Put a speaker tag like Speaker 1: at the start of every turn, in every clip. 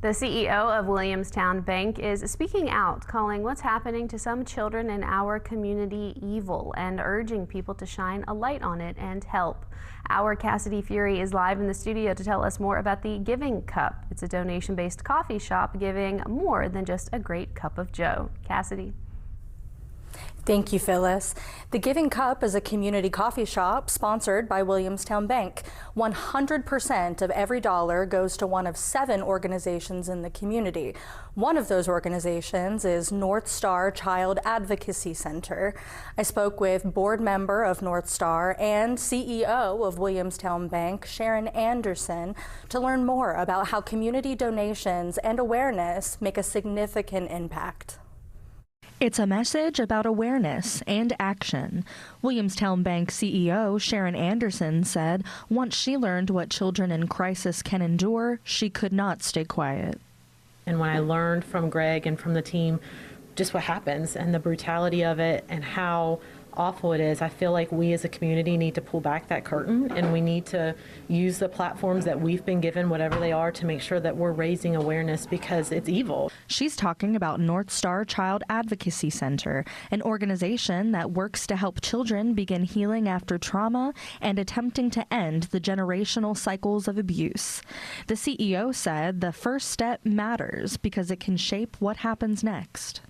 Speaker 1: The CEO of Williamstown Bank is speaking out, calling what's happening to some children in our community evil and urging people to shine a light on it and help. Our Cassidy Fury is live in the studio to tell us more about the Giving Cup. It's a donation-based coffee shop giving more than just a great cup of joe. Cassidy.
Speaker 2: Thank you, Phyllis. The Giving Cup is a community coffee shop sponsored by Williamstown Bank. 100% of every dollar goes to one of 7 organizations in the community. One of those organizations is North Star Child Advocacy Center. I spoke with board member of North Star and CEO of Williamstown Bank, Sharon Anderson, to learn more about how community donations and awareness make a significant impact.
Speaker 3: It's a message about awareness and action. Williamstown Bank CEO Sharon Anderson said once she learned what children in crisis can endure, she could not stay quiet.
Speaker 4: And when I learned from Greg and from the team just what happens and the brutality of it and how awful it is, I feel like we as a community need to pull back that curtain, and we need to use the platforms that we've been given, whatever they are, to make sure that we're raising awareness because it's evil.
Speaker 3: She's talking about North Star Child Advocacy Center, an organization that works to help children begin healing after trauma and attempting to end the generational cycles of abuse. The CEO said the first step matters because it can shape what happens next.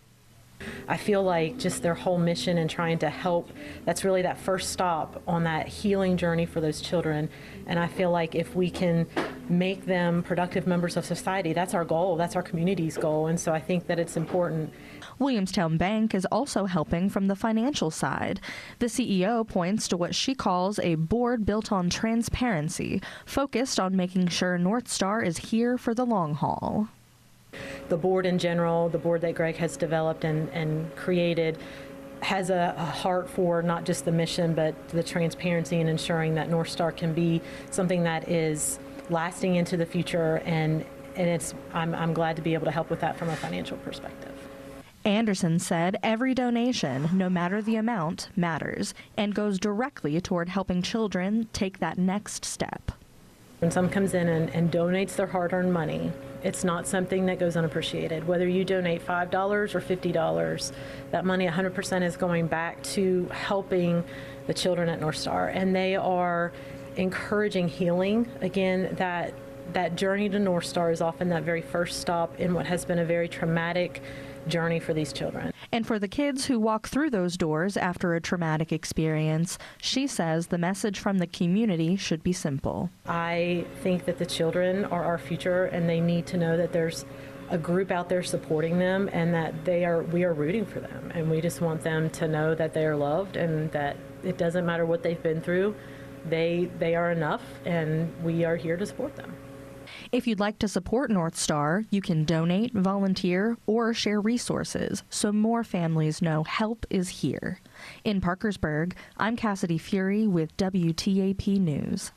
Speaker 4: I feel like just their whole mission and trying to help, that's really that first stop on that healing journey for those children. And I feel like if we can make them productive members of society, that's our goal, that's our community's goal. And so I think that it's important.
Speaker 3: Williamstown Bank is also helping from the financial side. The CEO points to what she calls a board built on transparency, focused on making sure North Star is here for the long haul.
Speaker 4: The board in general, the board that Greg has developed and created, has a heart for not just the mission, but the transparency and ensuring that North Star can be something that is lasting into the future. And I'm glad to be able to help with that from a financial perspective.
Speaker 3: Anderson said every donation, no matter the amount, matters and goes directly toward helping children take that next step.
Speaker 4: When someone comes in and donates their hard-earned money, it's not something that goes unappreciated. Whether you donate $5 or $50, that money 100% is going back to helping the children at North Star. And they are encouraging healing. Again, that journey to North Star is often that very first stop in what has been a very traumatic journey for these children.
Speaker 3: And for the kids who walk through those doors after a traumatic experience, she says the message from the community should be simple.
Speaker 4: I think that the children are our future, and they need to know that there's a group out there supporting them and that we are rooting for them. And we just want them to know that they are loved and that it doesn't matter what they've been through, they are enough, and we are here to support them.
Speaker 3: If you'd like to support North Star, you can donate, volunteer, or share resources so more families know help is here. In Parkersburg, I'm Cassidy Fury with WTAP News.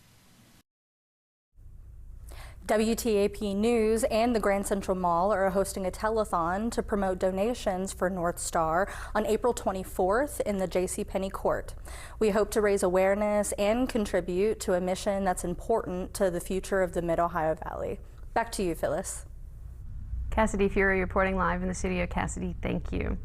Speaker 2: WTAP News and the Grand Central Mall are hosting a telethon to promote donations for North Star on April 24th in the JCPenney Court. We hope to raise awareness and contribute to a mission that's important to the future of the Mid-Ohio Valley. Back to you, Phyllis.
Speaker 1: Cassidy Fury reporting live in the studio. Cassidy, thank you.